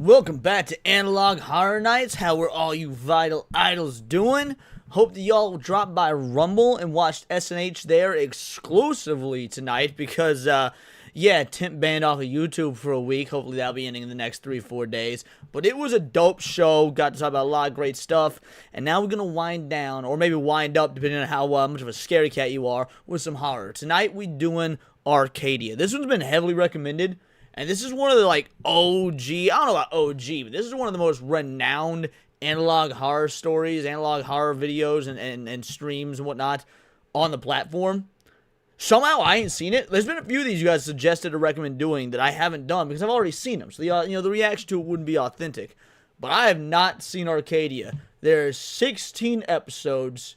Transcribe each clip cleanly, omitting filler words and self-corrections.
Welcome back to Analog Horror Nights. How are all you vital idols doing? Hope that y'all dropped by Rumble and watched SNH there exclusively tonight because, yeah, Timp banned off of YouTube for a week. Hopefully that'll be ending in the next 3-4 days. But it was a dope show. Got to talk about a lot of great stuff. And now we're going to wind down, or maybe wind up, depending on how much of a scary cat you are, with some horror. Tonight we doing Arcadia. This one's been heavily recommended. And this is one of the, OG, I don't know about OG, but this is one of the most renowned analog horror stories, analog horror videos, and streams and whatnot on the platform. Somehow I ain't seen it. There's been a few of these you guys suggested or recommend doing that I haven't done because I've already seen them. So, the reaction to it wouldn't be authentic. But I have not seen Arcadia. There's 16 episodes.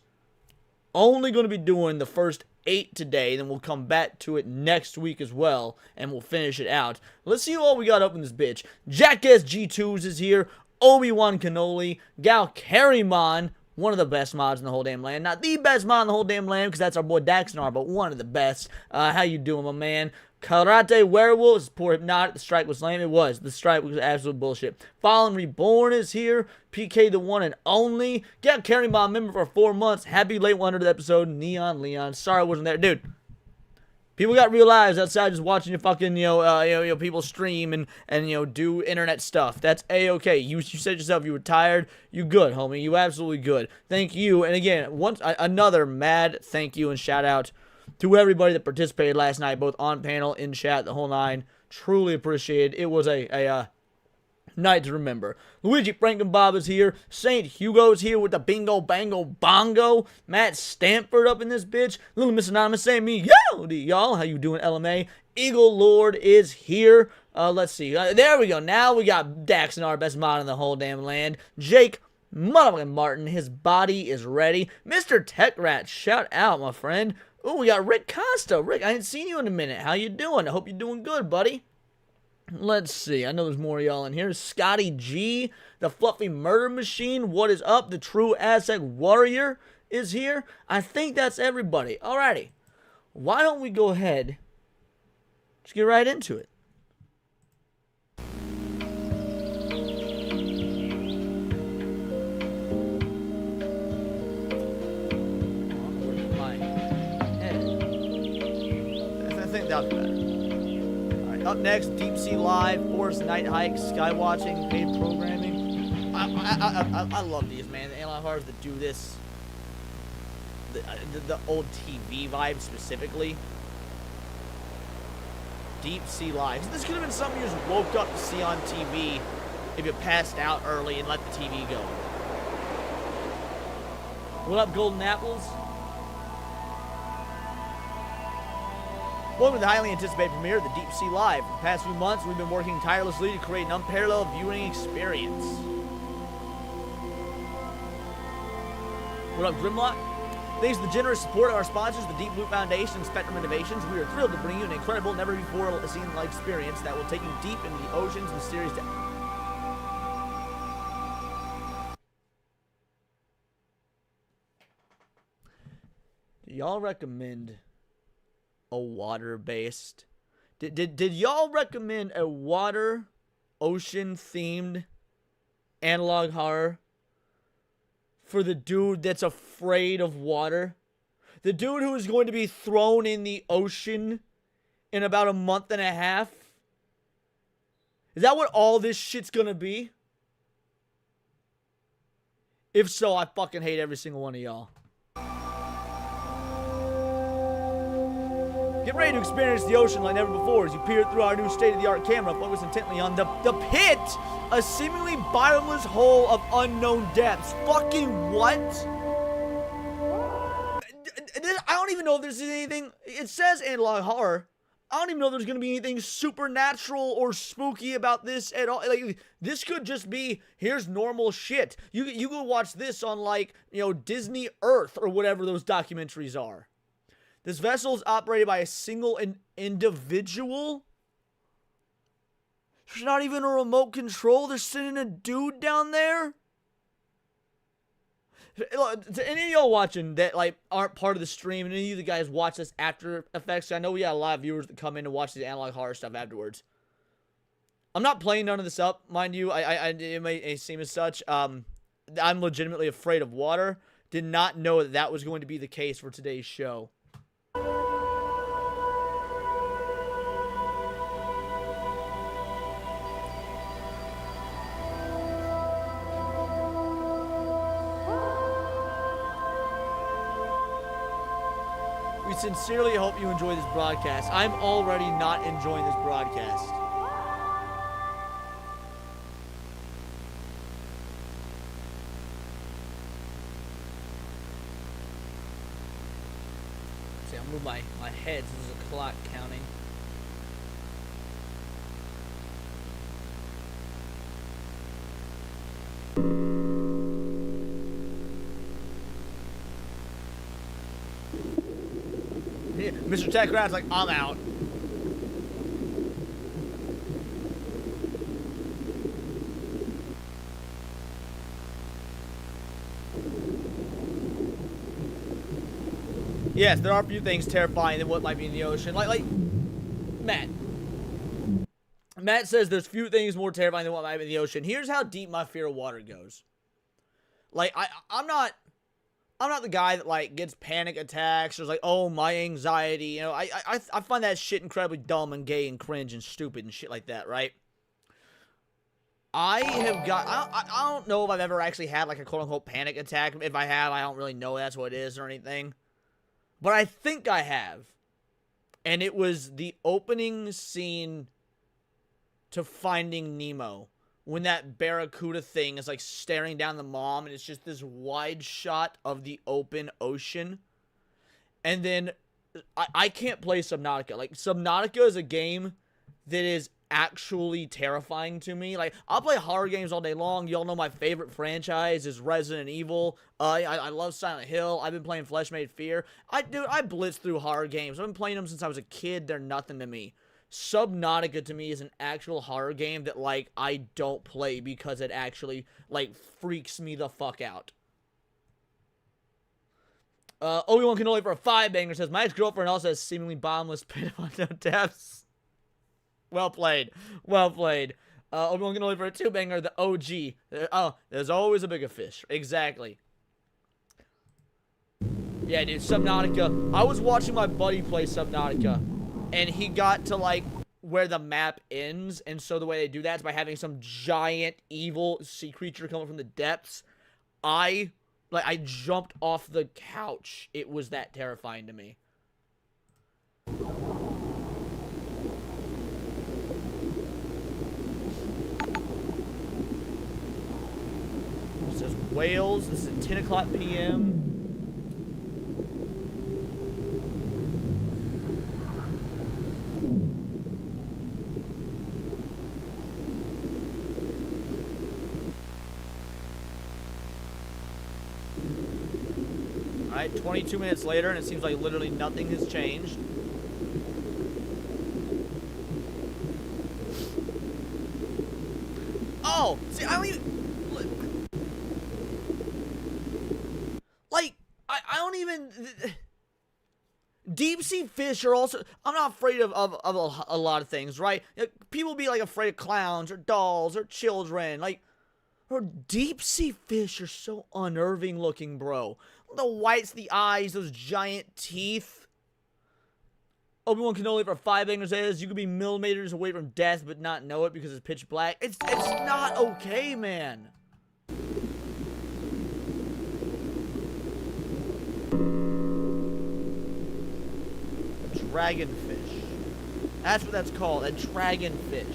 Only going to be doing the first 8 today, then we'll come back to it next week as well, and we'll finish it out. Let's see what we got up in this bitch. Jackass G2s is here, Obi-Wan Kenobi, Gal Carrymon, one of the best mods in the whole damn land. Not the best mod in the whole damn land, because that's our boy Daxonar, but one of the best. How you doing, my man? Karate Werewolves, poor Hypnotic, the strike was lame. It was. The strike was absolute bullshit. Fallen Reborn is here. PK the one and only. Get Carrymon member for 4 months. Happy late 100th episode. Neon Leon. Sorry I wasn't there. Dude, people got real lives outside just watching you fucking, people stream and do internet stuff. That's A-okay. You said yourself you were tired. You good, homie. You absolutely good. Thank you. And again, another mad thank you and shout out to everybody that participated last night, both on panel, in chat, the whole nine. Truly appreciated. It was a night to remember. Luigi Frankenbob is here. St. Hugo's here with the bingo bango bongo. Matt Stanford up in this bitch. Little Miss Anonymous saying me, howdy, y'all. How you doing, LMA? Eagle Lord is here. Let's see. There we go. Now we got Daxonar, best mod in the whole damn land. Jake motherfucking Martin, his body is ready. Mr. Tech Rat, shout out, my friend. Oh, we got Rick Costa. Rick, I ain't seen you in a minute. How you doing? I hope you're doing good, buddy. Let's see. I know there's more of y'all in here. Scotty G, the Fluffy Murder Machine. What is up? The True Aztec Warrior is here. I think that's everybody. Alrighty. Why don't we go ahead, just get right into it. That'll be better. Alright, up next, Deep Sea Live, Forest Night Hike, Skywatching, paid programming. I love these, man. The analog horrors that do this. The old TV vibe specifically. Deep Sea Live. This could have been something you just woke up to see on TV if you passed out early and let the TV go. What up, Golden Apples? Welcome to the highly anticipated premiere of the Deep Sea Live. For the past few months, we've been working tirelessly to create an unparalleled viewing experience. What up, Grimlock? Thanks to the generous support of our sponsors, the Deep Blue Foundation and Spectrum Innovations, we are thrilled to bring you an incredible, never-before-seen experience that will take you deep into the ocean's mysterious depths. Do y'all recommend a water-based? Did y'all recommend a water, ocean-themed analog horror for the dude that's afraid of water? The dude who is going to be thrown in the ocean in about a month and a half? Is that what all this shit's gonna be? If so, I fucking hate every single one of y'all. Get ready to experience the ocean like never before as you peer through our new state-of-the-art camera, focus intently on the pit, a seemingly bottomless hole of unknown depths. Fucking what? I don't even know if there's anything. It says analog horror. I don't even know if there's gonna be anything supernatural or spooky about this at all. Like, this could just be, here's normal shit. You go watch this on Disney Earth or whatever those documentaries are. This vessel is operated by a single individual. There's not even a remote control. They're sending a dude down there. To any of y'all watching that aren't part of the stream, and any of you guys watch this after effects, I know we got a lot of viewers that come in to watch the analog horror stuff afterwards. I'm not playing none of this up, mind you. It may seem as such. I'm legitimately afraid of water. Did not know that was going to be the case for today's show. We sincerely hope you enjoy this broadcast. I'm already not enjoying this broadcast. See, I'll move my head so there's a clock counting. Mr. Tech Rat's like, I'm out. Yes, there are a few things terrifying than what might be in the ocean. Like Matt. Matt says there's few things more terrifying than what might be in the ocean. Here's how deep my fear of water goes. Like, I'm not the guy that, like, gets panic attacks or is like, oh, my anxiety. You know, I find that shit incredibly dumb and gay and cringe and stupid and shit like that, right? I don't know if I've ever actually had, like, a quote-unquote panic attack. If I have, I don't really know that's what it is or anything. But I think I have. And it was the opening scene to Finding Nemo. When that barracuda thing is, like, staring down the mom, and it's just this wide shot of the open ocean. And then, I can't play Subnautica. Like, Subnautica is a game that is actually terrifying to me. Like, I'll play horror games all day long. Y'all know my favorite franchise is Resident Evil. I love Silent Hill. I've been playing Flesh Made Fear. I blitz through horror games. I've been playing them since I was a kid. They're nothing to me. Subnautica to me is an actual horror game that, like, I don't play because it actually, like, freaks me the fuck out. Obi-Wan Kenobi for a 5-banger says, my ex-girlfriend also has seemingly bottomless pit of unknown depths. Well played. Well played. Obi-Wan Kenobi for a 2-banger, the OG. Oh, there's always a bigger fish. Exactly. Yeah, dude, Subnautica. I was watching my buddy play Subnautica. And he got to, like, where the map ends. And so the way they do that is by having some giant evil sea creature coming from the depths. I jumped off the couch. It was that terrifying to me. It says Wales. This is at 10 o'clock p.m. Alright, 22 minutes later, and it seems like literally nothing has changed. Oh! See, I don't even... Like, I don't even... Deep sea fish are also... I'm not afraid of a lot of things, right? People be, like, afraid of clowns, or dolls, or children, like... Or deep sea fish are so unnerving looking, bro. The whites, the eyes, those giant teeth. Obi-Wan Kenobi for 5-banger says you could be millimeters away from death but not know it because it's pitch black. It's not okay, man. A dragonfish. That's what that's called, a dragonfish.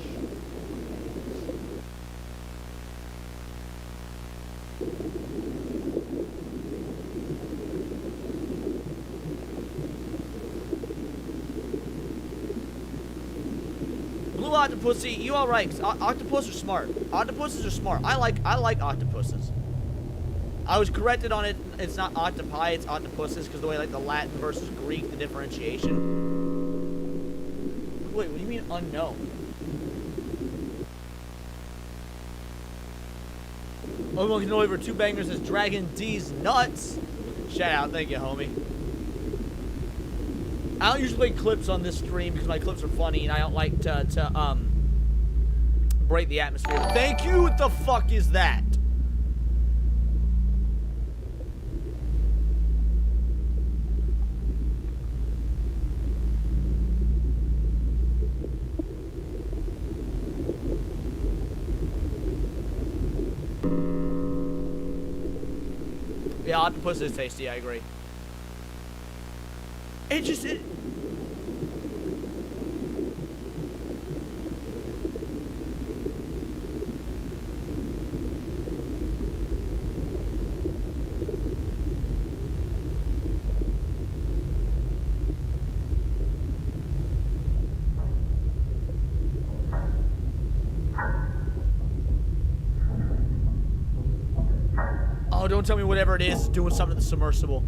Blue Octopussy, you alright? Octopus are smart. Octopuses are smart. I like octopuses. I was corrected on it. It's not octopi, it's octopuses because the way like the Latin versus Greek, the differentiation. Wait, what do you mean unknown? Obi-Wan Kenobi over 2-bangers is Dragon D's nuts. Shout out, thank you, homie. I don't usually play clips on this stream because my clips are funny and I don't like to break the atmosphere. Thank you. What the fuck is that? Yeah, octopus is tasty, I agree. It Oh, don't tell me whatever it is doing something to the submersible.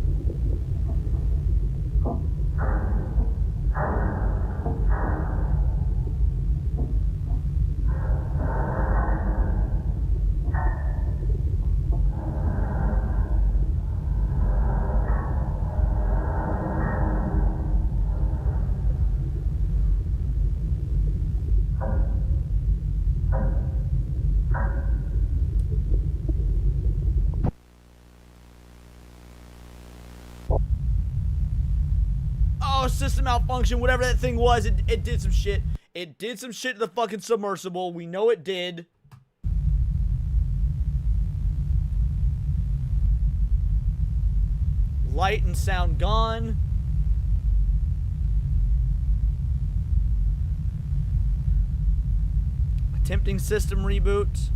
Oh, system malfunction, whatever that thing was, it did some shit. It did some shit to the fucking submersible. We know it did. Light and sound gone. Attempting system reboot.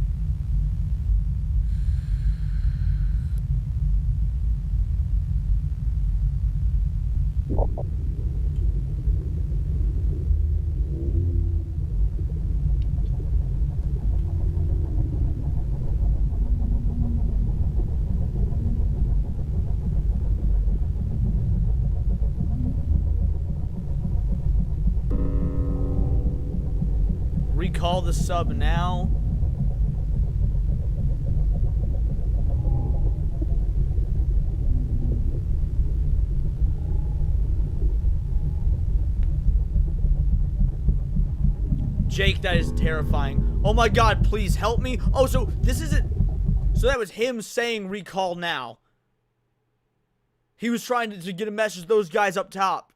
Recall the sub now. Jake, that is terrifying. Oh my god, please help me. Oh, so this isn't... So that was him saying recall now. He was trying to get a message to those guys up top.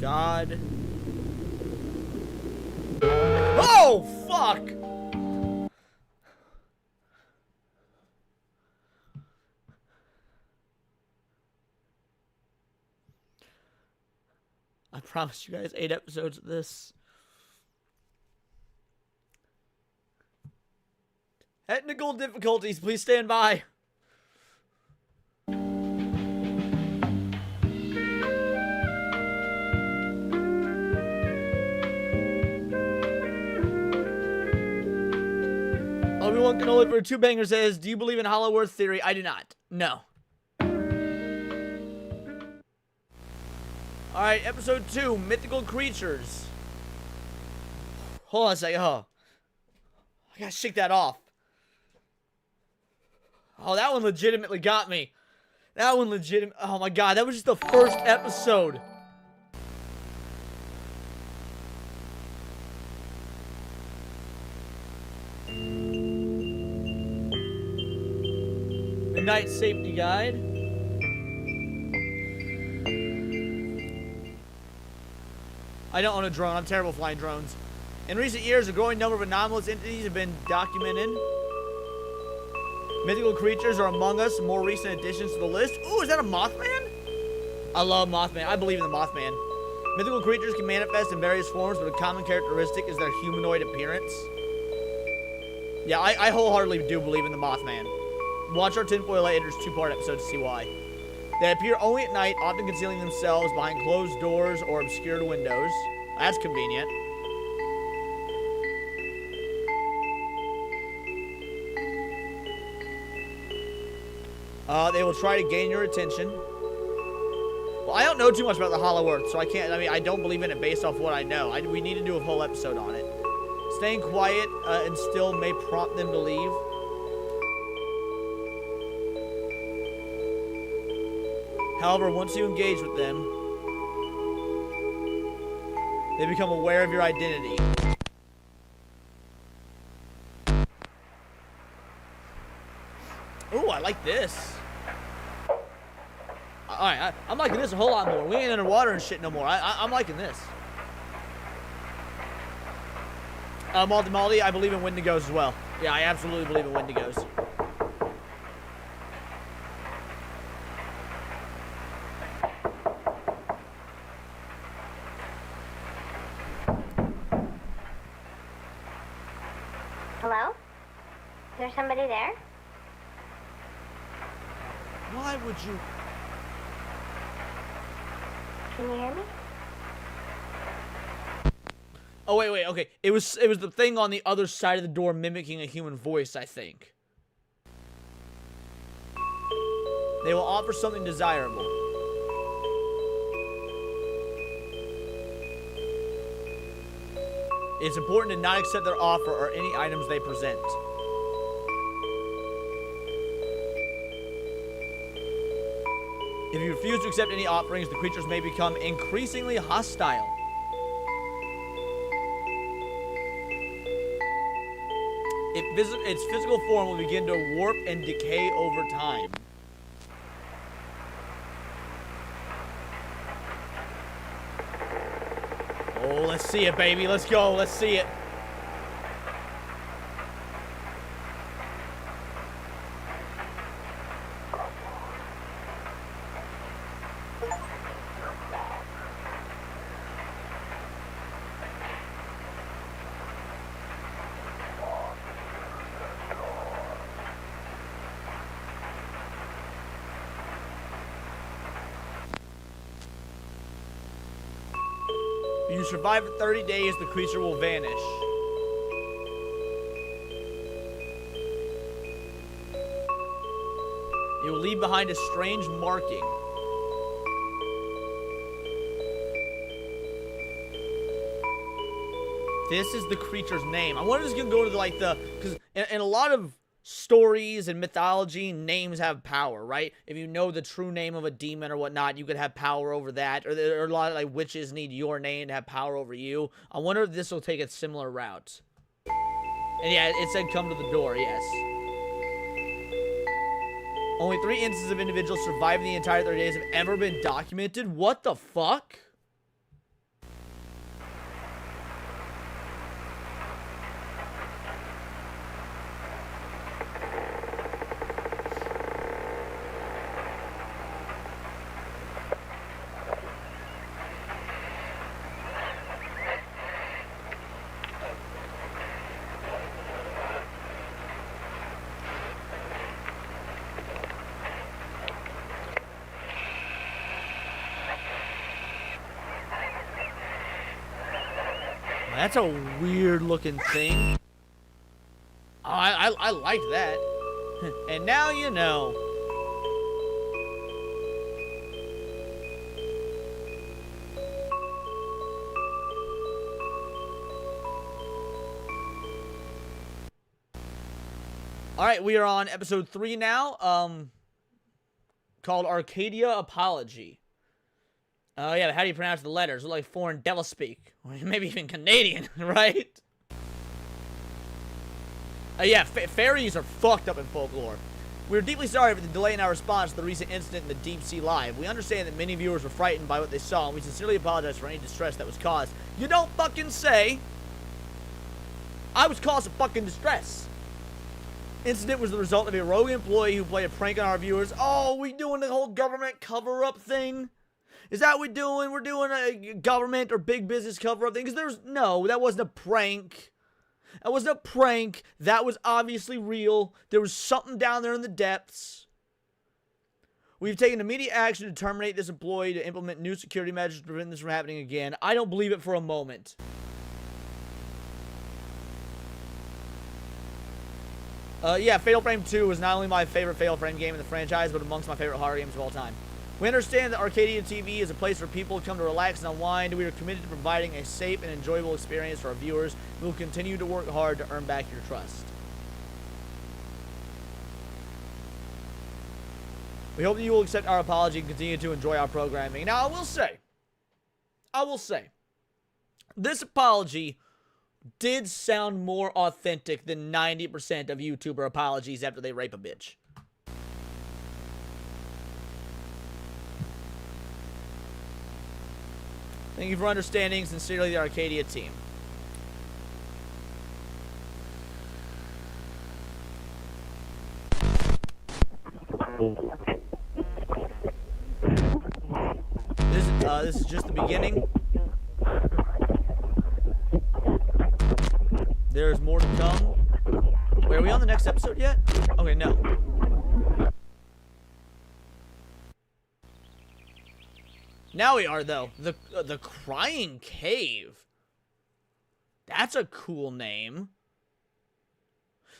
God. Oh, fuck! I promise you guys 8 episodes of this. Technical difficulties, please stand by. Obi-Wan Kenobi for 2 Banger says, do you believe in Hollow Earth theory? I do not. No. Alright, episode 2, Mythical Creatures. Hold on a second. Oh. I gotta shake that off. Oh, that one legitimately got me. That one oh my god, that was just the first episode. Midnight Safety Guide. I don't own a drone. I'm terrible flying drones. In recent years, a growing number of anomalous entities have been documented. Mythical creatures are among us. More recent additions to the list. Ooh, is that a Mothman? I love Mothman. I believe in the Mothman. Mythical creatures can manifest in various forms, but a common characteristic is their humanoid appearance. Yeah, I wholeheartedly do believe in the Mothman. Watch our Tinfoil Editors 2-part episode to see why. They appear only at night, often concealing themselves behind closed doors or obscured windows. That's convenient. They will try to gain your attention. Well, I don't know too much about the Hollow Earth, so I can't, I mean, I don't believe in it based off what I know. We need to do a whole episode on it. Staying quiet and still may prompt them to leave. However, once you engage with them, they become aware of your identity. Ooh, I like this. Alright, I'm liking this a whole lot more. We ain't underwater and shit no more. I'm liking this. Malty, I believe in Wendigos as well. Yeah, I absolutely believe in Wendigos. Hello? Is there somebody there? Why would you? Can you hear me? Oh, wait, okay. It was the thing on the other side of the door mimicking a human voice, I think. They will offer something desirable. It's important to not accept their offer or any items they present. If you refuse to accept any offerings, the creatures may become increasingly hostile. Its physical form will begin to warp and decay over time. Oh, let's see it, baby. Let's go. Let's see it. If you survive for 30 days, the creature will vanish. It will leave behind a strange marking. This is the creature's name. I wonder if it's gonna go into like the, because in a lot of stories and mythology, names have power, right? If you know the true name of a demon or whatnot, you could have power over that. Or there are a lot of like witches need your name to have power over you. I wonder if this will take a similar route. And yeah, it said come to the door, yes. Only 3 instances of individuals surviving the entire 30 days have ever been documented. What the fuck? That's a weird looking thing. Oh, I like that. And now you know. Alright, we are on episode 3 now. Called Arcadia Apology. Oh, yeah, but how do you pronounce the letters? They're like foreign devil speak. Or maybe even Canadian, right? Yeah, fairies are fucked up in folklore. We're deeply sorry for the delay in our response to the recent incident in the Deep Sea Live. We understand that many viewers were frightened by what they saw, and we sincerely apologize for any distress that was caused. You don't fucking say! I was caused a fucking distress. Incident was the result of a rogue employee who played a prank on our viewers. Oh, we doing the whole government cover-up thing? Is that what we're doing? We're doing a government or big business cover-up thing? Because no, that wasn't a prank. That wasn't a prank. That was obviously real. There was something down there in the depths. We've taken immediate action to terminate this employee to implement new security measures to prevent this from happening again. I don't believe it for a moment. Yeah, Fatal Frame 2 was not only my favorite Fatal Frame game in the franchise, but amongst my favorite horror games of all time. We understand that Arcadia TV is a place where people come to relax and unwind. We are committed to providing a safe and enjoyable experience for our viewers. We will continue to work hard to earn back your trust. We hope that you will accept our apology and continue to enjoy our programming. Now, I will say, this apology did sound more authentic than 90% of YouTuber apologies after they rape a bitch. Thank you for understanding. Sincerely, the Arcadia team. This is just the beginning. There's more to come. Wait, are we on the next episode yet? Okay, no. Now we are, though. The Crying Cave. That's a cool name.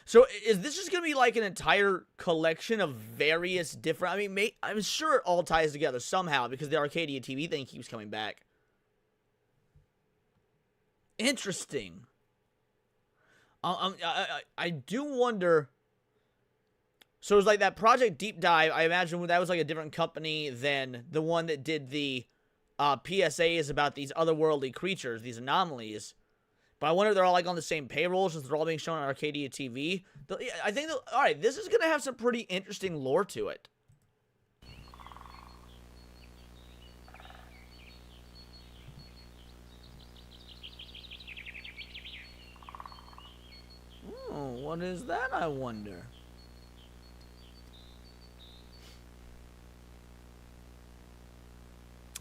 So, is this just going to be like an entire collection of various different... I mean, I'm sure it all ties together somehow because the Arcadia TV thing keeps coming back. Interesting. I do wonder... So, it was like that Project Deep Dive. I imagine that was like a different company than the one that did the PSAs about these otherworldly creatures, these anomalies. But I wonder if they're all, like, on the same payroll since they're all being shown on Arcadia TV. I think, alright, this is going to have some pretty interesting lore to it. Oh, what is that, I wonder?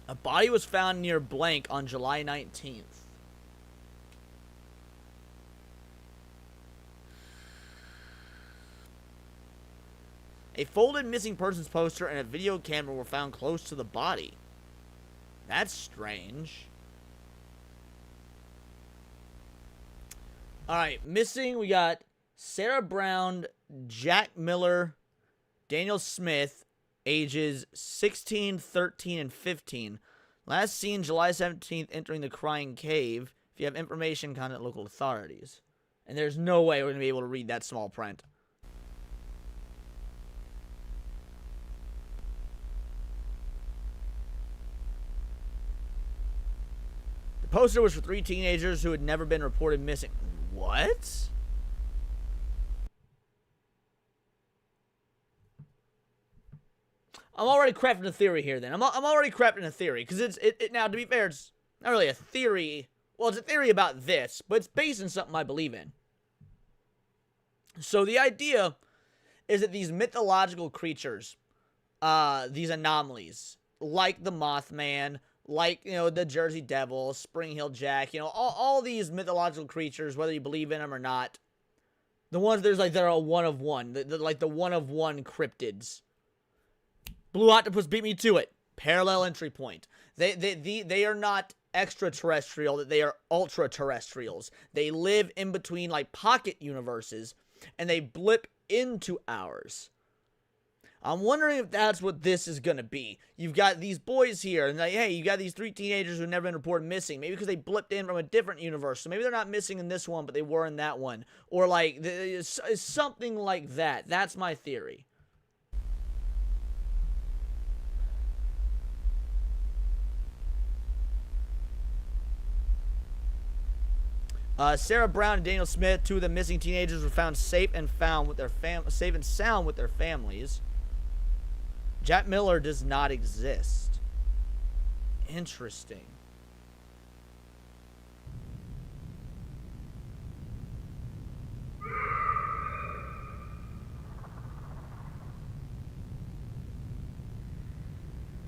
A body was found near blank on July 19th. A folded missing persons poster and a video camera were found close to the body. That's strange. Alright, missing, we got Sarah Brown, Jack Miller, Daniel Smith, ages 16, 13, and 15. Last seen July 17th entering the Crying Cave. If you have information, contact local authorities. And there's no way we're going to be able to read that small print. The poster was for 3 teenagers who had never been reported missing. What? I'm already crafting a theory here, then. I'm already crafting a theory, because it now, to be fair, it's not really a theory. Well, it's a theory about this, but it's based on something I believe in. So the idea is that these mythological creatures, these anomalies, like the Mothman, like, you know, the Jersey Devil, Spring Hill Jack, you know, all these mythological creatures, whether you believe in them or not, the ones there's like, they're a one of one, like the one of one cryptids. Blue Octopus beat me to it. Parallel entry point. They are not extraterrestrial, that they are ultra-terrestrials. They live in between, like, pocket universes, and they blip into ours. I'm wondering if that's what this is gonna be. You've got these boys here, and like, hey, you got these 3 teenagers who've never been reported missing. Maybe because they blipped in from a different universe. So maybe they're not missing in this one, but they were in that one. Or, like, it's something like that. That's my theory. Sarah Brown and Daniel Smith, 2 of the missing teenagers, were found safe and sound with their families. Jack Miller does not exist. Interesting.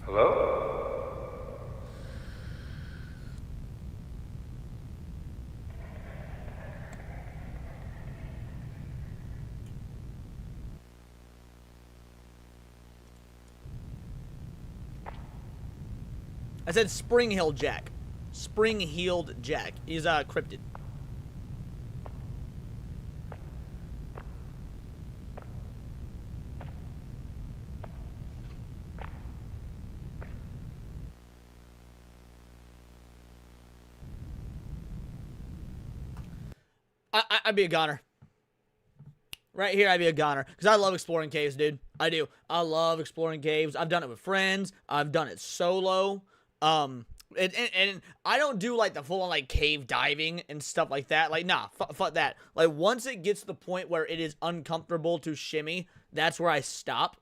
Hello? I said Spring Hill Jack. Spring-heeled Jack. He's a cryptid. I'd be a goner. Right here, I'd be a goner. Because I love exploring caves, dude. I do. I love exploring caves. I've done it with friends. I've done it solo. And I don't do, like, the full-on, like, cave diving and stuff like that. Like, nah, fuck that. Like, once it gets to the point where it is uncomfortable to shimmy, that's where I stop.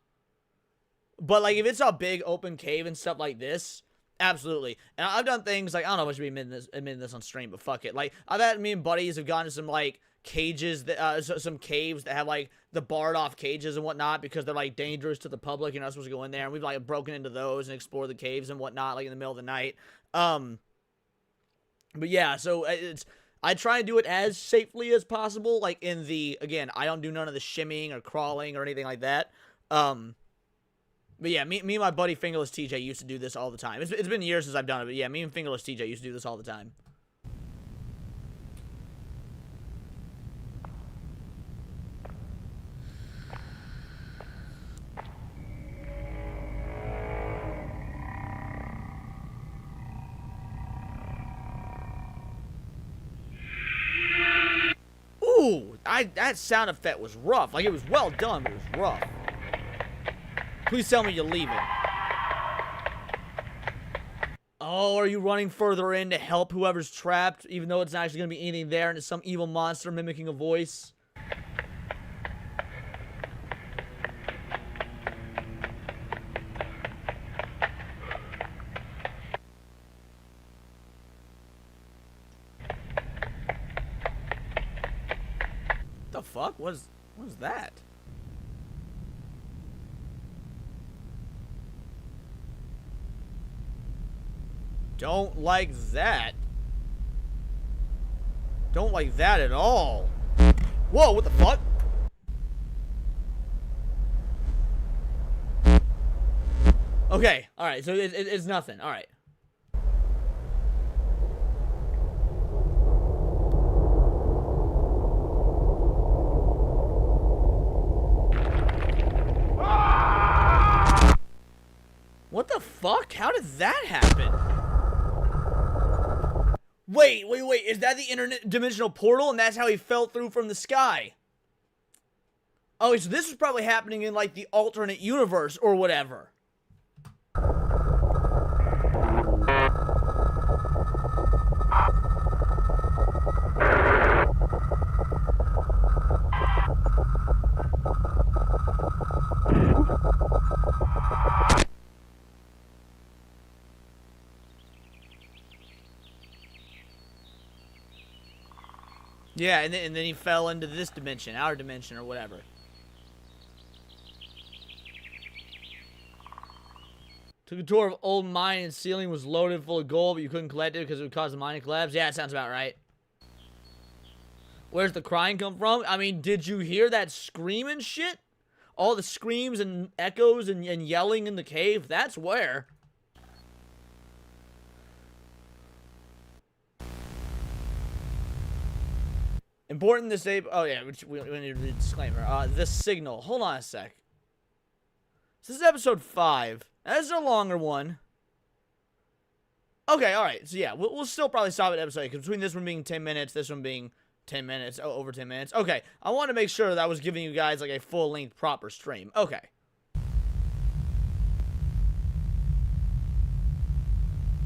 But, like, if it's a big open cave and stuff like this, absolutely. And I've done things, like, I don't know if I should be admitting this on stream, but fuck it. Like, I've had me and buddies have gone to some, like, cages, that some caves that have, like, the barred off cages and whatnot because they're, like, dangerous to the public. You're not supposed to go in there. And we've, like, broken into those and explored the caves and whatnot, like, in the middle of the night. But, yeah, so I try and do it as safely as possible. Like, again, I don't do none of the shimmying or crawling or anything like that. But yeah, me and my buddy Fingerless TJ used to do this all the time. It's been years since I've done it, but yeah, me and Fingerless TJ used to do this all the time. Ooh, that sound effect was rough. Like, it was well done, but it was rough. Please tell me you're leaving. Oh, are you running further in to help whoever's trapped, even though it's not actually going to be anything there and it's some evil monster mimicking a voice? What the fuck? What is that? Don't like that. Don't like that at all. Whoa, what the fuck? Okay, alright, so it's nothing. Alright. What the fuck? How did that happen? Wait, is that the interdimensional portal and that's how he fell through from the sky? Oh, so this was probably happening in, like, the alternate universe or whatever. Yeah, and then he fell into this dimension, our dimension, or whatever. Took a tour of old mine and ceiling was loaded full of gold, but you couldn't collect it because it would cause the mine to collapse. Yeah, that sounds about right. Where's the crying come from? I mean, did you hear that scream and shit? All the screams and echoes and yelling in the cave, that's where. Important this day. Oh yeah, we need to read the disclaimer. This signal. Hold on a sec. This is episode 5. That is a longer one. Okay, all right. So yeah, we'll still probably stop at episode 8 because between this one being 10 minutes, this one being 10 minutes, over 10 minutes. Okay, I want to make sure that I was giving you guys like a full-length proper stream. Okay.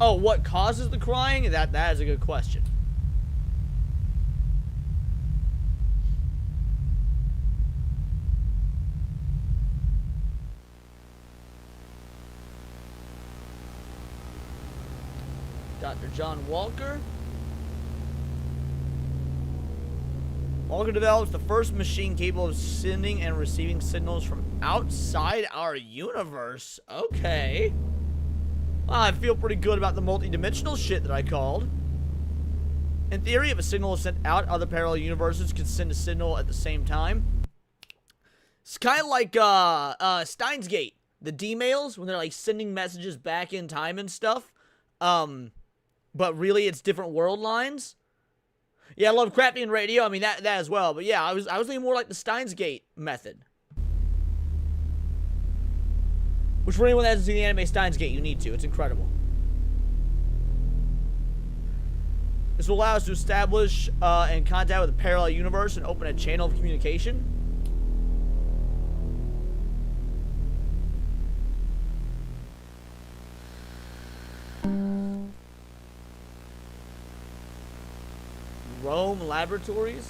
Oh, what causes the crying? That is a good question. Dr. John Walker. Walker develops the first machine capable of sending and receiving signals from outside our universe. Okay. Well, I feel pretty good about the multi-dimensional shit that I called. In theory, if a signal is sent out, other parallel universes can send a signal at the same time. It's kind of like Steins Gate. The D-mails, when they're like sending messages back in time and stuff. But really, it's different world lines. Yeah, I love Crafty and Radio. I mean, that as well. But yeah, I was thinking more like the Steins Gate method. Which, for anyone that hasn't seen the anime Steins Gate, you need to. It's incredible. This will allow us to establish and contact with a parallel universe and open a channel of communication. Rome Laboratories.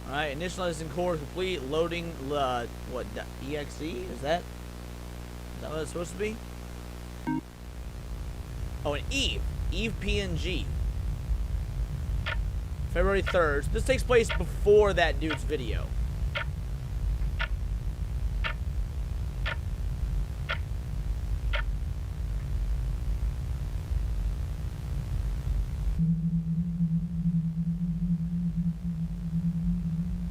Alright, initializing core complete, loading, what, exe? Is that what it's supposed to be? Oh, an Eve. Eve PNG. February 3rd. This takes place before that dude's video.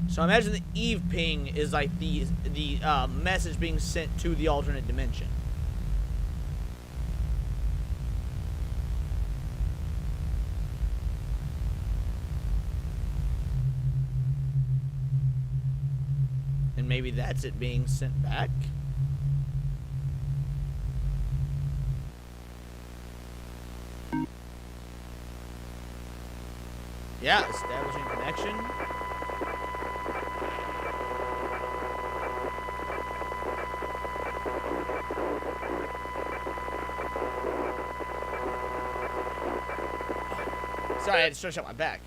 So I imagine the Eve ping is like the message being sent to the alternate dimension. And maybe that's it being sent back. Yeah, establishing connection. Sorry, I had to stretch out my back.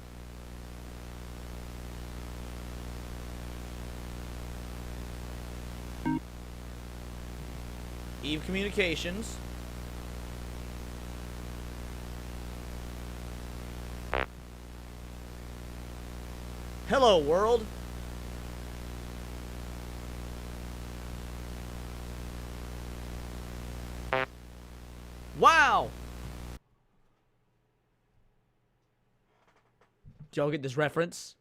Eve Communications. Hello, world. Wow. Do y'all get this reference?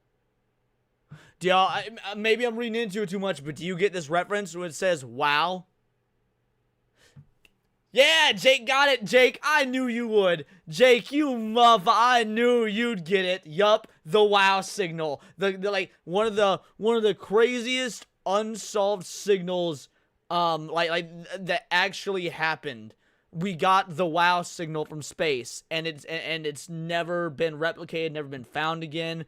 Do y'all, maybe I'm reading into it too much, but do you get this reference when it says, wow? Yeah, Jake got it, Jake. I knew you would. Jake, you mother, I knew you'd get it. Yup, the wow signal. The like one of the craziest unsolved signals like that actually happened. We got the wow signal from space, and it's never been replicated, never been found again.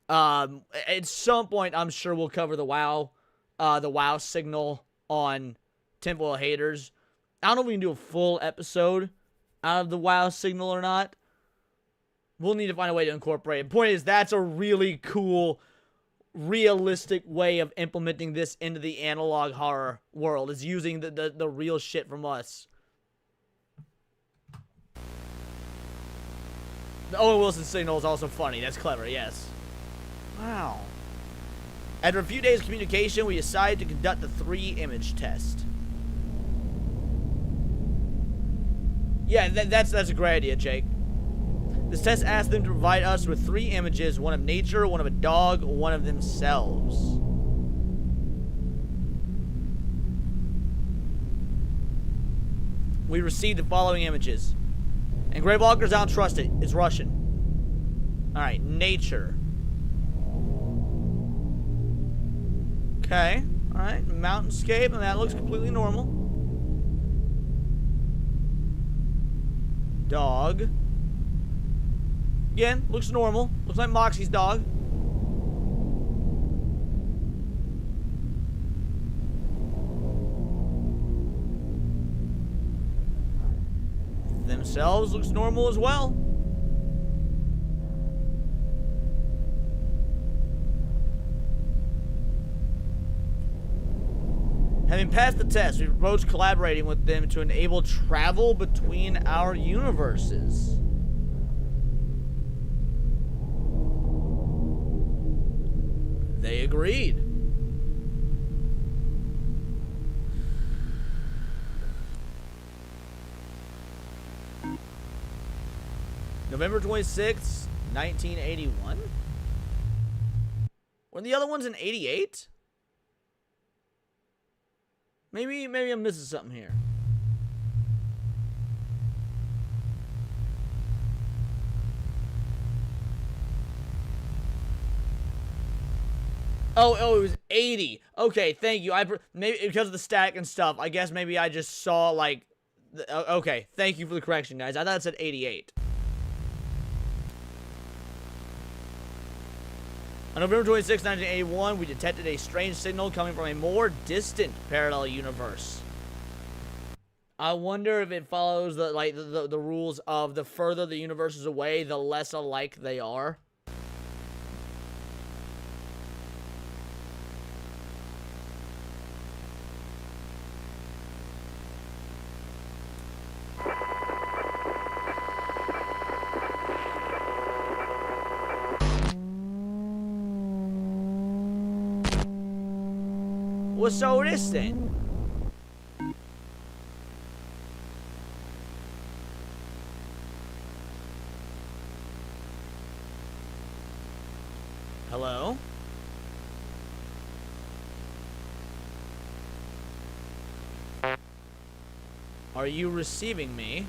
At some point, I'm sure we'll cover the wow signal on Tinfoil Haters. I don't know if we can do a full episode out of the wow signal or not. We'll need to find a way to incorporate it. The point is, that's a really cool, realistic way of implementing this into the analog horror world, is using the real shit from us. The Owen Wilson signal is also funny. That's clever, yes. Wow. After a few days of communication, we decided to conduct the 3-image test. Yeah, that's a great idea, Jake. This test asked them to provide us with 3 images, one of nature, one of a dog, one of themselves. We received the following images. And Gravewalkers, I don't trust it. It's Russian. Alright, nature. Okay. Alright, mountainscape, and that looks completely normal. Dog. Again, looks normal. Looks like Moxie's dog. Themselves looks normal as well. Having passed the test, we proposed collaborating with them to enable travel between our universes. They agreed. November 26th, 1981? Were the other ones in 88? Maybe I'm missing something here. Oh, it was 80. Okay, thank you. Maybe because of the stack and stuff. I guess maybe I just saw like. Okay, thank you for the correction, guys. I thought it said 88. On November 26, 1981, we detected a strange signal coming from a more distant parallel universe. I wonder if it follows the rules of the further the universe is away, the less alike they are. Well, so it is then. Hello? Are you receiving me?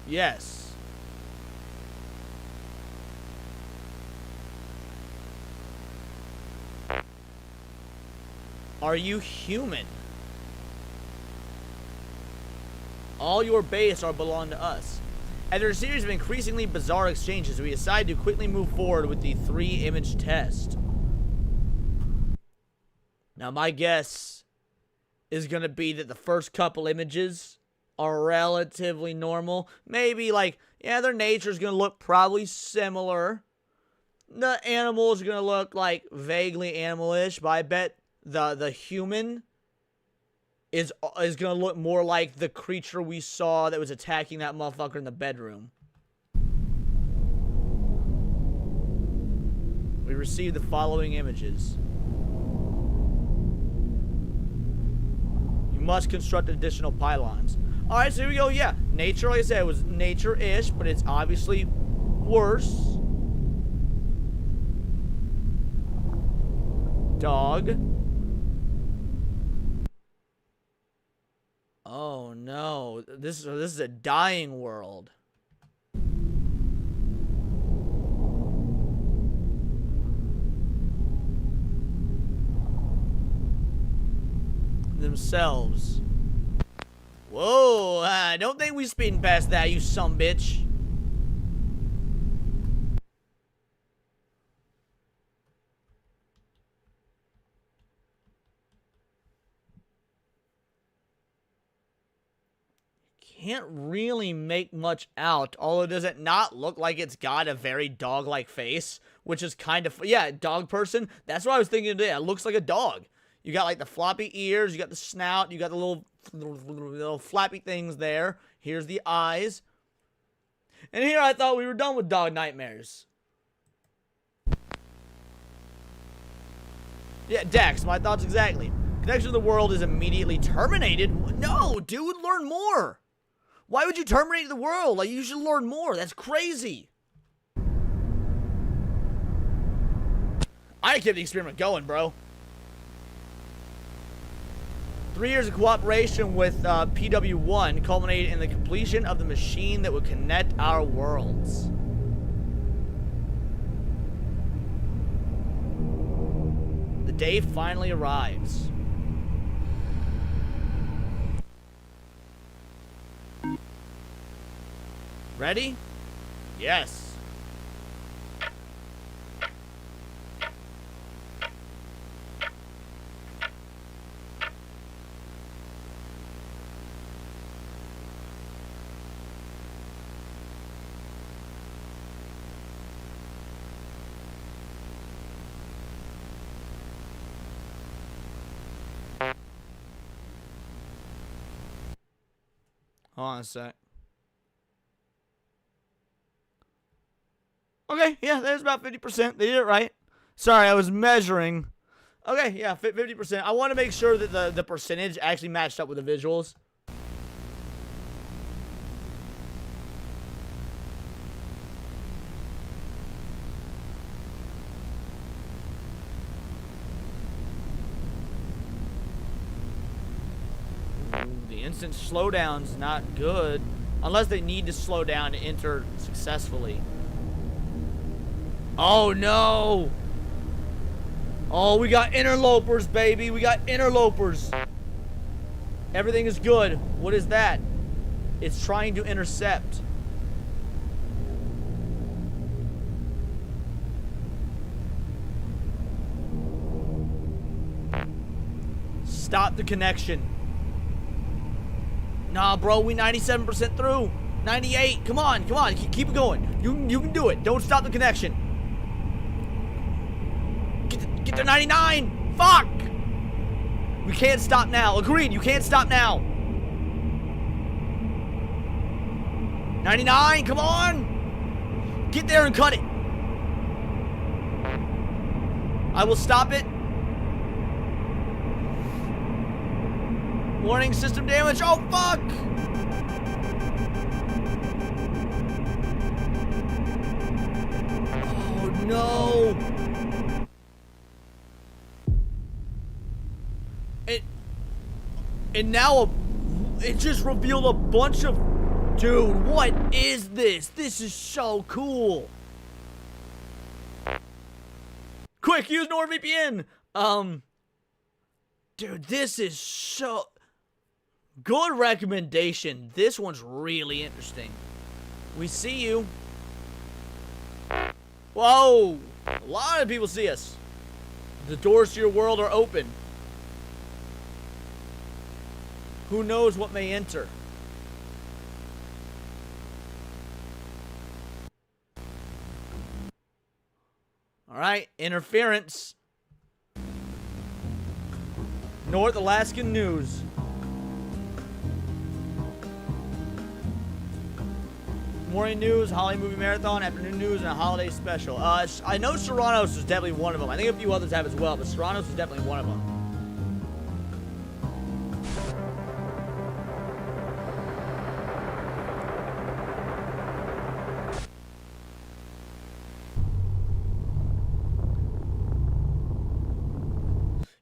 Yes. Are you human? All your base are belong to us. After a series of increasingly bizarre exchanges, we decide to quickly move forward with the 3-image test. Now, my guess is going to be that the first couple images are relatively normal. Maybe, like, yeah, their nature is going to look probably similar. The animals are going to look, like, vaguely animalish, but I bet the human is going to look more like the creature we saw that was attacking that motherfucker in the bedroom. We received the following images. You must construct additional pylons. Alright, so here we go. Yeah, nature, like I said, was nature-ish, but it's obviously worse. Dog. Oh no, this is a dying world. Themselves. Whoa, I don't think we speeding past that, you sumbitch. Can't really make much out, although does it not look like it's got a very dog-like face, which is kind of, yeah, dog person. That's what I was thinking today. It looks like a dog. You got like the floppy ears, you got the snout, you got the little flappy things there. Here's the eyes. And here I thought we were done with dog nightmares. Yeah, Dex, my thoughts exactly. Connection to the world is immediately terminated. No, dude, learn more. Why would you terminate the world? Like, you should learn more. That's crazy. I kept the experiment going, bro. 3 years of cooperation with PW1 culminated in the completion of the machine that would connect our worlds. The day finally arrives. Ready? Yes. Hold on a sec. Okay, yeah, there's about 50%. They did it right. Sorry, I was measuring. Okay, yeah, 50%. I want to make sure that the percentage actually matched up with the visuals. Ooh, the Instant slowdown's not good. Unless they need to slow down to enter successfully. Oh, no! Oh, we got interlopers, baby. We got interlopers. Everything is good. What is that? It's trying to intercept. Stop the connection. Nah, bro, we 97% through. 98. Come on, come on. Keep it going. You can do it. Don't stop the connection. Get to 99. Fuck. We can't stop now. Agreed, you can't stop now. 99, come on. Get there and cut it. I will stop it. Warning, system damage. Oh, fuck! Oh, no. And now it just revealed a bunch of... Dude, what is this? This is so cool. Quick, use NordVPN. Dude, this is so... Good recommendation. This one's really interesting. We see you. Whoa! A lot of people see us. The doors to your world are open. Who knows what may enter? Alright, interference. North Alaskan news. Morning news, holiday movie marathon, afternoon news, and a holiday special. I know Serrano's is definitely one of them. I think a few others have as well, but Serrano's is definitely one of them.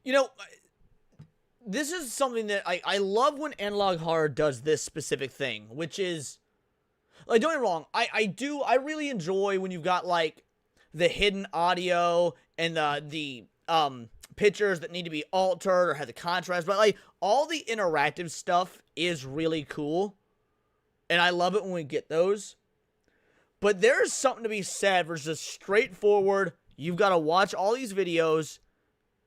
You know, this is something that I love when analog horror does this specific thing, which is... Like, don't get me wrong, I really enjoy when you've got, like, the hidden audio and the pictures that need to be altered or have the contrast, but, like, all the interactive stuff is really cool, and I love it when we get those, but there's something to be said for just straightforward, you've got to watch all these videos,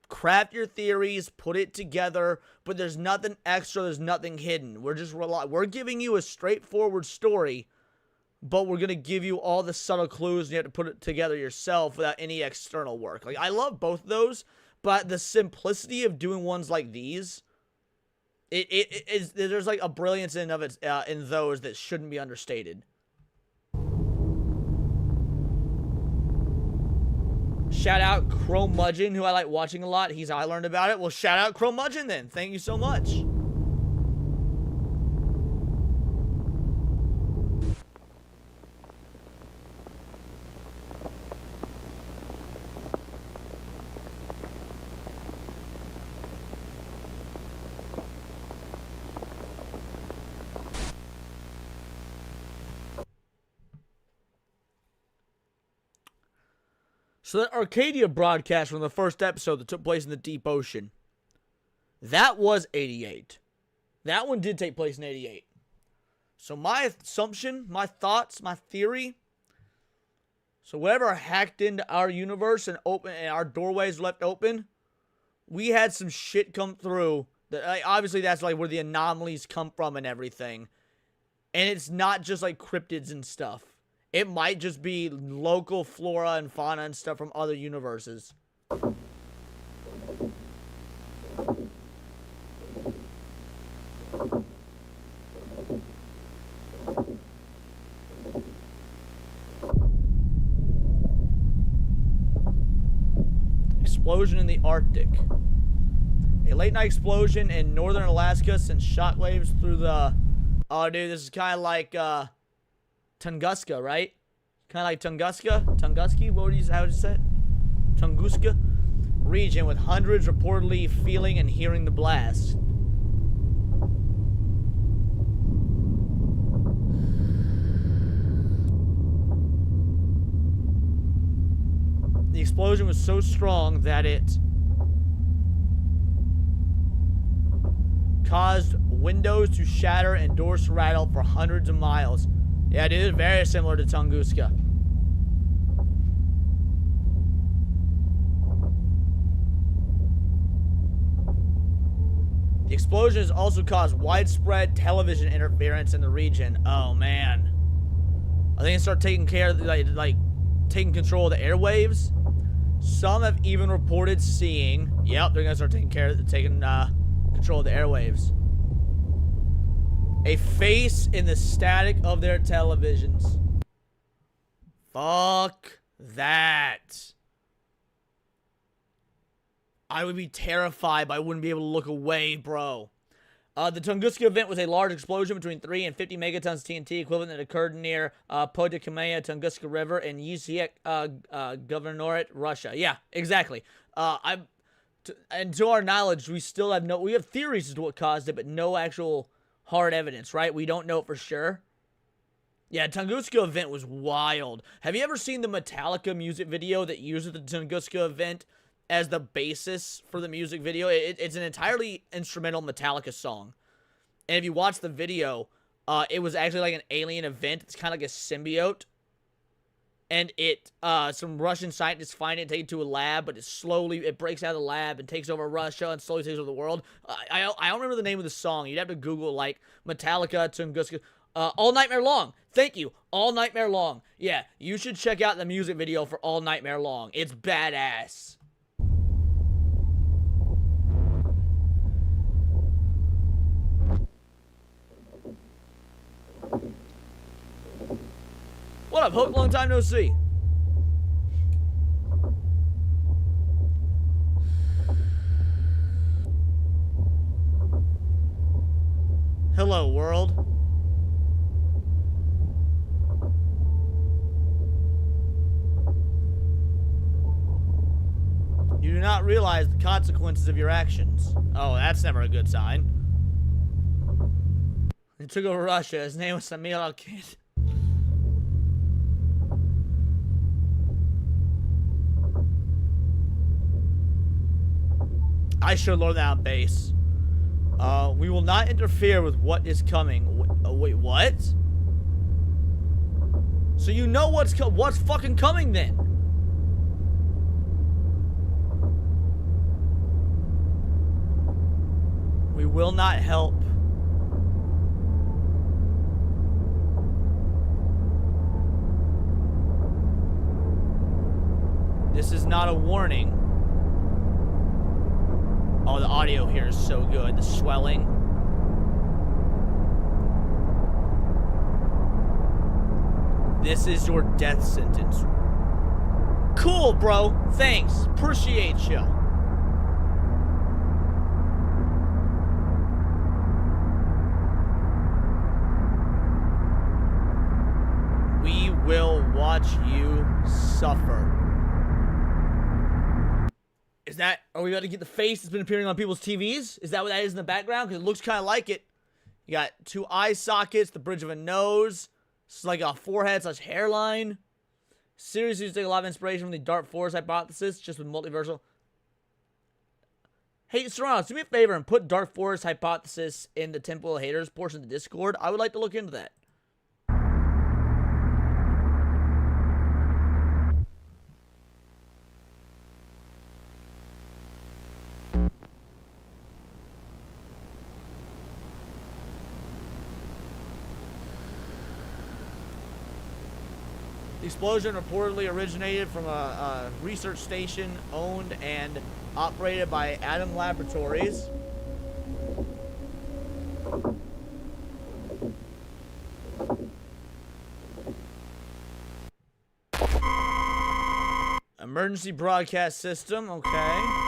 craft your theories, put it together, but there's nothing extra, there's nothing hidden, we're giving you a straightforward story, but we're going to give you all the subtle clues, and you have to put it together yourself without any external work. Like, I love both of those, but the simplicity of doing ones like these, there's like a brilliance in those that shouldn't be understated. Shout out Cromudgeon, who I like watching a lot. I learned about it. Well, shout out Cromudgeon then. Thank you so much. So that Arcadia broadcast from the first episode that took place in the deep ocean, that was 88. That one did take place in 88. So my assumption, my thoughts, my theory, so whatever hacked into our universe and our doorways left open, we had some shit come through. That, obviously, that's like where the anomalies come from and everything. And it's not just like cryptids and stuff. It might just be local flora and fauna and stuff from other universes. Explosion in the Arctic. A late night explosion in northern Alaska sends shockwaves through the... Oh, dude, this is kind of like, Tunguska, right? Kind of like Tunguska? Tunguski? How would you say it? Tunguska? Region with hundreds reportedly feeling and hearing the blast. explosion was so strong that it caused windows to shatter and doors to rattle for hundreds of miles. Yeah, dude, very similar to Tunguska. The explosion has also caused widespread television interference in the region. Oh, man. I think they start taking care of, like taking control of the airwaves. Some have even reported seeing, yep, they're gonna start taking control of the airwaves. A face in the static of their televisions. Fuck that. I would be terrified, but I wouldn't be able to look away, bro. The Tunguska event was a large explosion between 3 and 50 megatons TNT equivalent that occurred near Podyakamaya Tunguska River in Yuzhek Governorate, Russia. Yeah, exactly. And to our knowledge, we have theories as to what caused it, but no actual hard evidence, right? We don't know for sure. Yeah, Tunguska event was wild. Have you ever seen the Metallica music video that uses the Tunguska event as the basis for the music video? It's an entirely instrumental Metallica song. And if you watch the video, it was actually like an alien event. It's kind of like a symbiote. And some Russian scientists find it, take it to a lab, but it breaks out of the lab and takes over Russia and slowly takes over the world. I don't remember the name of the song. You'd have to Google, like, Metallica, Tunguska. All Nightmare Long. Thank you. All Nightmare Long. Yeah, you should check out the music video for All Nightmare Long. It's badass. What up, Hook? Long time no see. Hello, world. You do not realize the consequences of your actions. Oh, that's never a good sign. He took over Russia. His name was Samir Al-Kid. I should learn that on base. We will not interfere with what is coming. Wait, what? So you know what's fucking coming then? We will not help. This is not a warning. Oh, the audio here is so good. The swelling. This is your death sentence. Cool, bro. Thanks. Appreciate you. We will watch you suffer. Are we about to get the face that's been appearing on people's TVs? Is that what that is in the background? Because it looks kind of like it. You got 2 eye sockets, the bridge of a nose. It's like a forehead/hairline. Seriously, you take a lot of inspiration from the dark forest hypothesis, just with multiversal. Hey, Serrano, do me a favor and put dark forest hypothesis in the Temple of Haters portion of the Discord. I would like to look into that. The explosion reportedly originated from a research station owned and operated by Atom Laboratories. Emergency broadcast system, okay.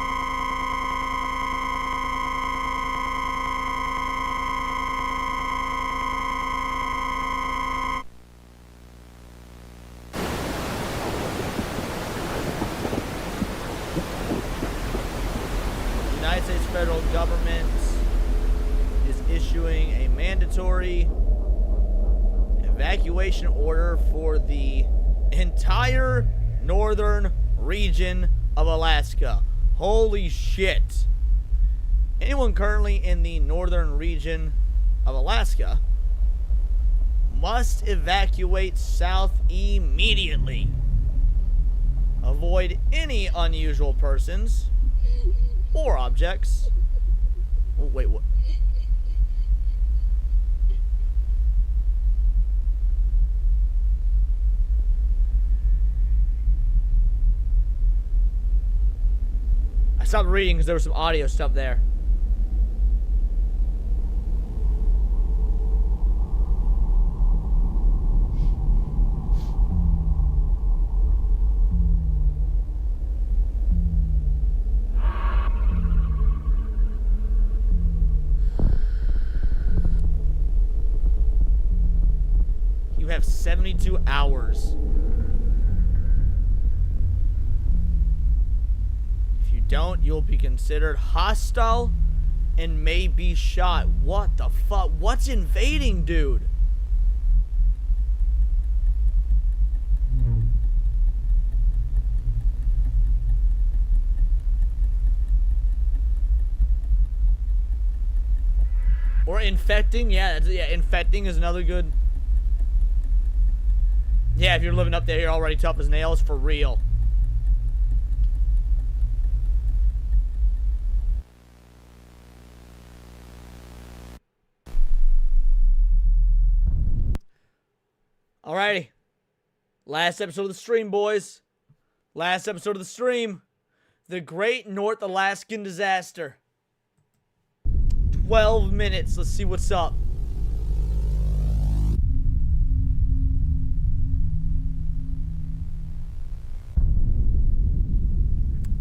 Federal government is issuing a mandatory evacuation order for the entire northern region of Alaska. Holy shit. Anyone currently in the northern region of Alaska must evacuate south immediately. Avoid any unusual persons or objects. Oh, wait, what? I stopped reading because there was some audio stuff there. You have 72 hours. If you don't, you'll be considered hostile and may be shot. What the fuck? What's invading, dude? Or infecting? Yeah, infecting is another good... Yeah, if you're living up there, you're already tough as nails, for real. Alrighty. Last episode of the stream, boys. Last episode of the stream. The Great North Alaskan Disaster. 12 minutes. Let's see what's up.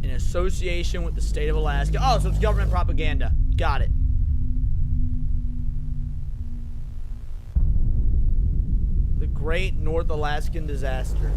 In association with the state of Alaska. Oh, so it's government propaganda. Got it. The Great North Alaskan Disaster.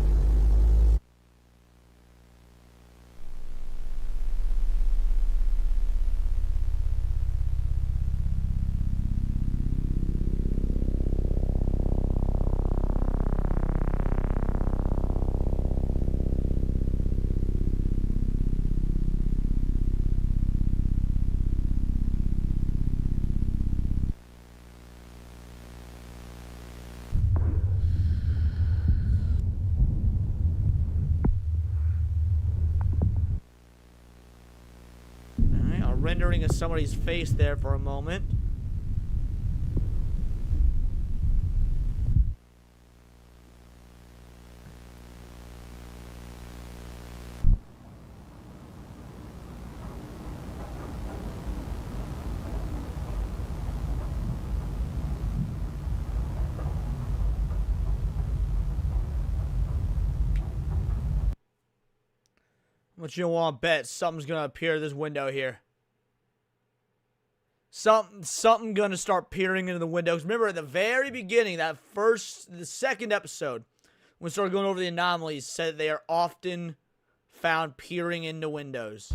Rendering of somebody's face there for a moment. But you don't want to bet something's gonna appear this window here. Something gonna start peering into the windows. Remember at the very beginning, the second episode, when we started going over the anomalies, said that they are often found peering into windows.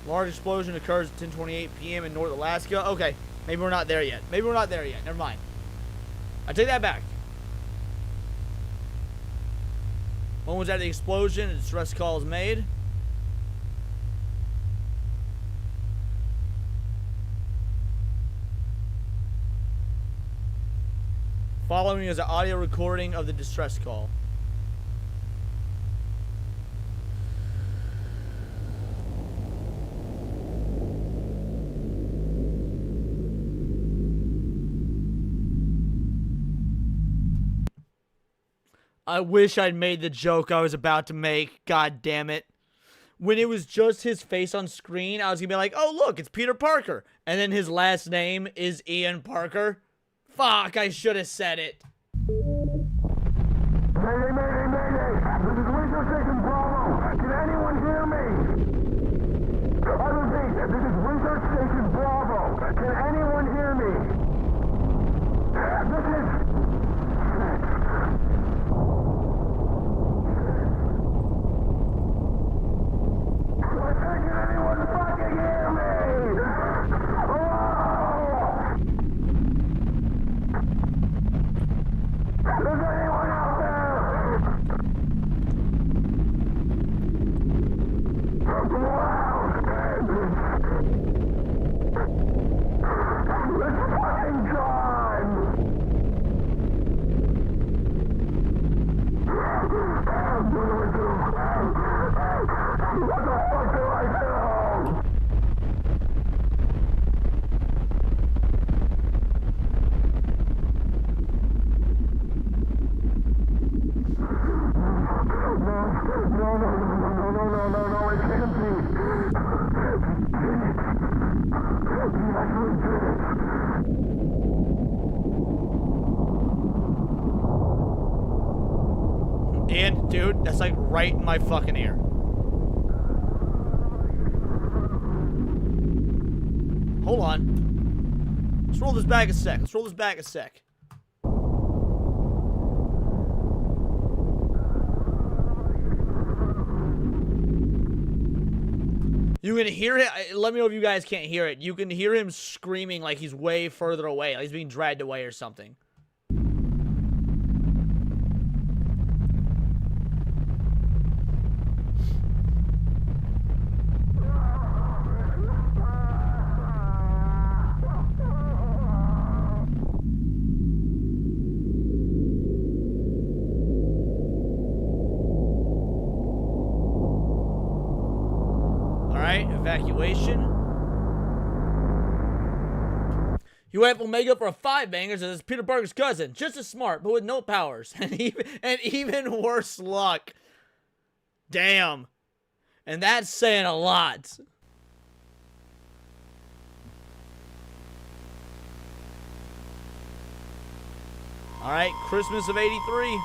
Large explosion occurs at 10:28 p.m. in North Alaska. Okay, maybe we're not there yet. Maybe we're not there yet. Never mind. I take that back. When was that the explosion? A distress call is made. Following is an audio recording of the distress call. I wish I'd made the joke I was about to make. God damn it. When it was just his face on screen, I was gonna be like, oh, look, it's Peter Parker. And then his last name is Ian Parker. Fuck, I should have said it. Mayday, mayday, mayday! This is Research Station Bravo! Can anyone hear me? I repeat, this is Research Station Bravo! Can anyone hear me? This is... dude. That's like right in my fucking ear. Hold on. Let's roll this back a sec. Let's roll this back a sec. You can hear it. Let me know if you guys can't hear it. You can hear him screaming like he's way further away. Like he's being dragged away or something. Evacuation. He went from Omega for a 5-bangers as Peter Parker's cousin. Just as smart, but with no powers. And even worse luck. Damn. And that's saying a lot. Alright, Christmas of '83.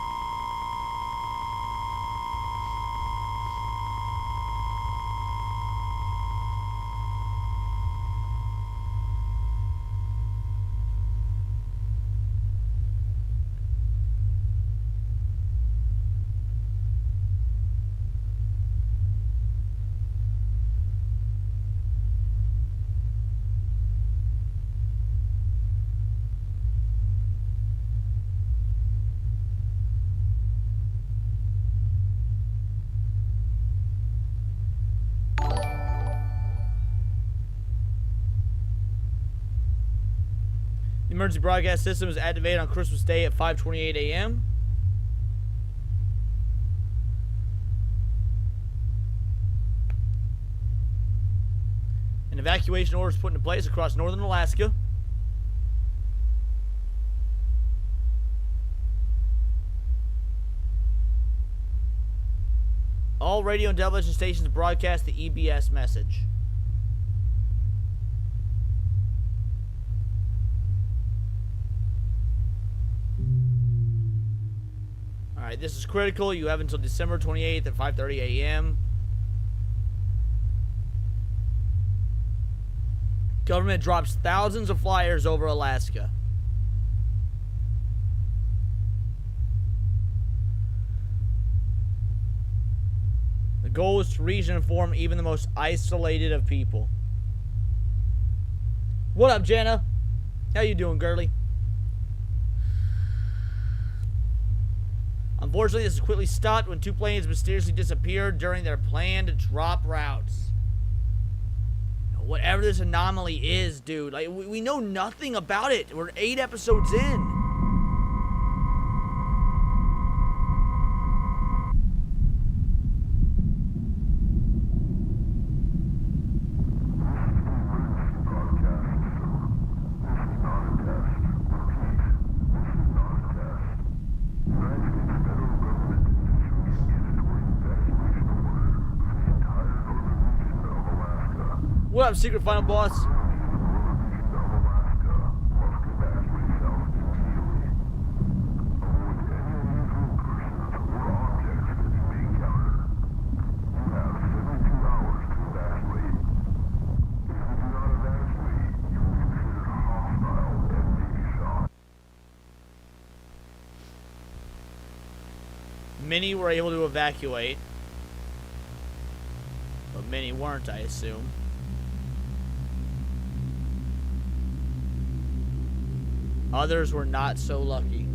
The emergency broadcast system was activated on Christmas Day at 5:28 a.m. An evacuation order was put into place across northern Alaska. All radio and television stations broadcast the EBS message. Alright, this is critical. You have until December 28th at 5:30 a.m. Government drops thousands of flyers over Alaska. The goal is to reach and inform even the most isolated of people. What up, Jenna? How you doing, girly? Unfortunately, this is quickly stopped when 2 planes mysteriously disappeared during their planned drop routes. Whatever this anomaly is, dude, like, we know nothing about it. We're 8 episodes in. What up, Secret Final Boss? Many were able to evacuate, but many weren't, I assume. Others were not so lucky.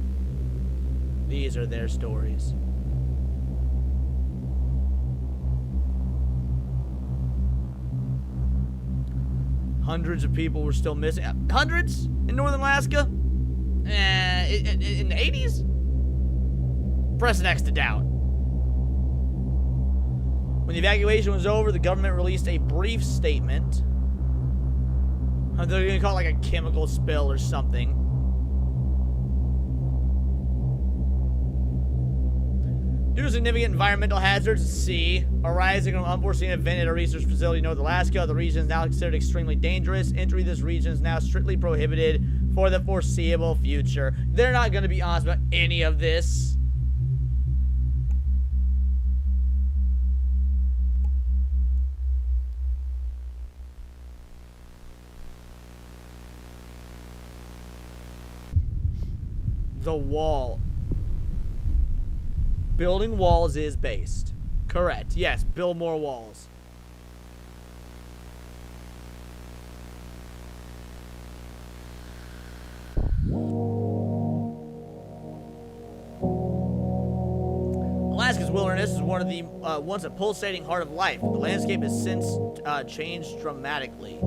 These are their stories. Hundreds of people were still missing. Hundreds in northern Alaska? In the 80s? Press next to doubt. When the evacuation was over, the government released a brief statement. They're going to call it like a chemical spill or something. Due to significant environmental hazards at sea arising from an unforeseen event at a research facility in North Alaska, the region is now considered extremely dangerous. Entry to this region is now strictly prohibited for the foreseeable future. They're not going to be honest about any of this. The wall. Building walls is based. Correct. Yes, build more walls. Alaska's wilderness is one of the once a pulsating heart of life. The landscape has since changed dramatically.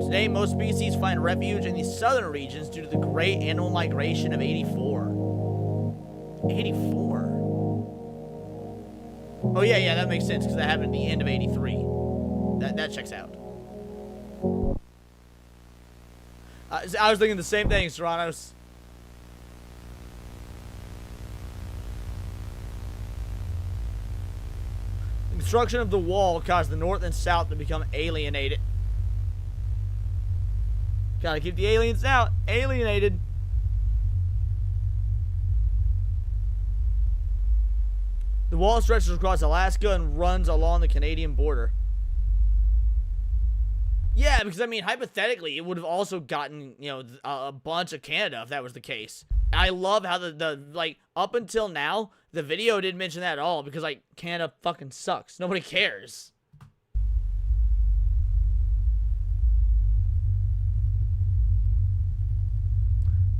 Today, most species find refuge in the southern regions due to the great animal migration of '84. '84? Oh, yeah, that makes sense, because that happened at the end of '83. That checks out. I was thinking the same thing, Serranos. The construction of the wall caused the north and south to become alienated. Gotta keep the aliens out. Alienated. The wall stretches across Alaska and runs along the Canadian border. Yeah, because, I mean, hypothetically, it would have also gotten, you know, a bunch of Canada if that was the case. I love how like, up until now, the video didn't mention that at all because, like, Canada fucking sucks. Nobody cares.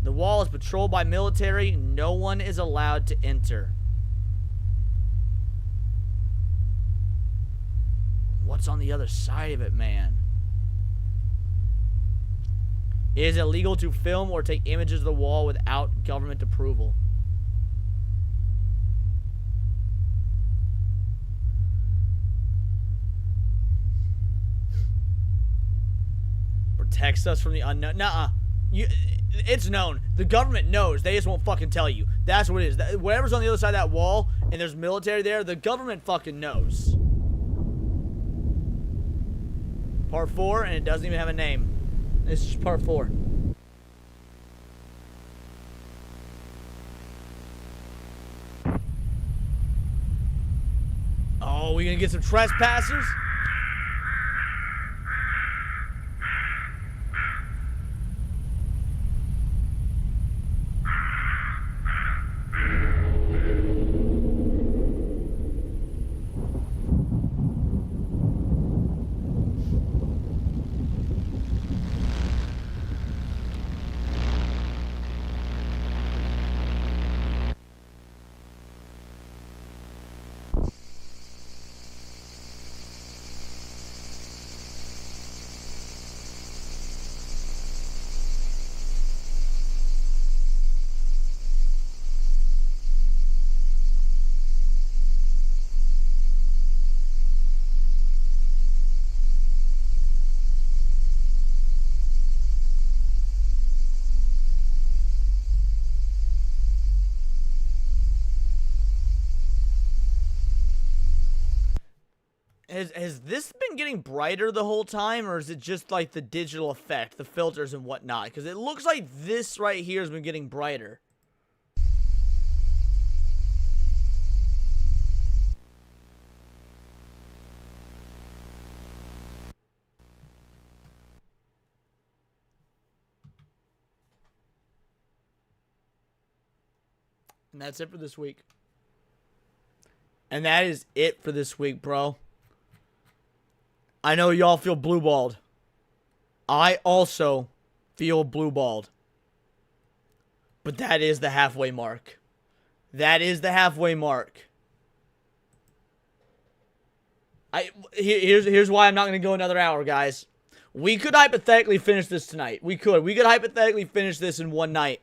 The wall is patrolled by military. No one is allowed to enter. What's on the other side of it, man? It is illegal to film or take images of the wall without government approval. Protects us from the unknown. Nuh-uh. It's known. The government knows. They just won't fucking tell you. That's what it is. Whatever's on the other side of that wall and there's military there, the government fucking knows. Part 4, and it doesn't even have a name. It's just part 4. Oh, we gonna get some trespassers? Has this been getting brighter the whole time, or is it just like the digital effect, the filters and whatnot? Because it looks like this right here has been getting brighter. And that's it for this week. And that is it for this week, bro. I know y'all feel blue-balled. I also feel blue-balled. But that is the halfway mark. That is the halfway mark. Here's why I'm not going to go another hour, guys. We could hypothetically finish this tonight. We could hypothetically finish this in one night.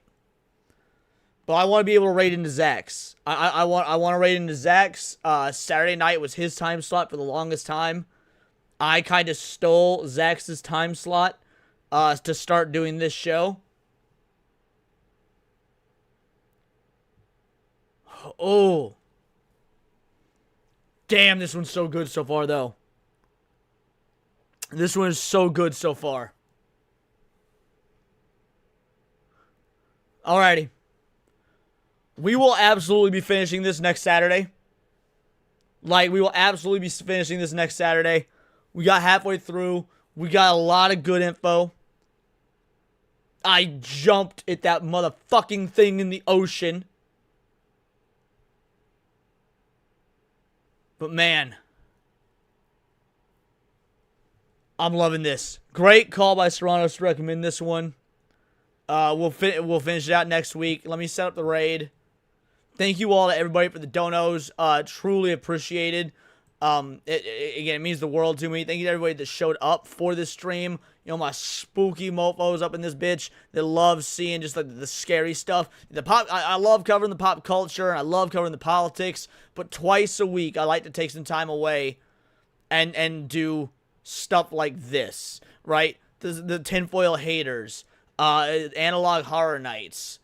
But I want to be able to raid into Zach's. I want to raid into Zach's. Saturday night was his time slot for the longest time. I kind of stole Zach's time slot to start doing this show. Oh. Damn, this one's so good so far, though. This one is so good so far. Alrighty. We will absolutely be finishing this next Saturday. Like, we will absolutely be finishing this next Saturday. We got halfway through. We got a lot of good info. I jumped at that motherfucking thing in the ocean. But man, I'm loving this. Great call by Serrano to recommend this one. We'll finish it out next week. Let me set up the raid. Thank you all to everybody for the donos. Truly appreciated. Again, it means the world to me. Thank you to everybody that showed up for this stream. You know, my spooky mofos up in this bitch that love seeing just like the scary stuff. I love covering the pop culture, and I love covering the politics, but twice a week I like to take some time away and do stuff like this, right? The tinfoil haters, analog horror nights.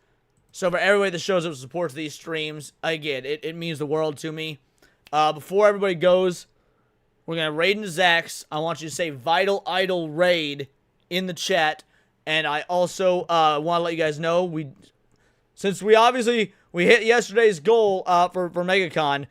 So for everybody that shows up and supports these streams, again, it means the world to me. Before everybody goes, we're going to raid into Zach's. I want you to say Vital Idol Raid in the chat. And I also want to let you guys know, since we hit yesterday's goal for MegaCon,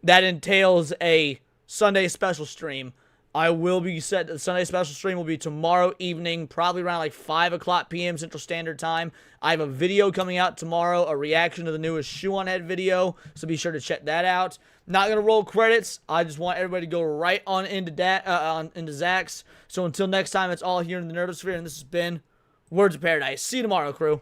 that entails a Sunday special stream. The Sunday special stream will be tomorrow evening, probably around like 5 o'clock p.m. Central Standard Time. I have a video coming out tomorrow, a reaction to the newest Shoe on Head video, so be sure to check that out. Not going to roll credits. I just want everybody to go right on into Zach's. So until next time, it's all here in the Nerdosphere, and this has been Words of Paradise. See you tomorrow, crew.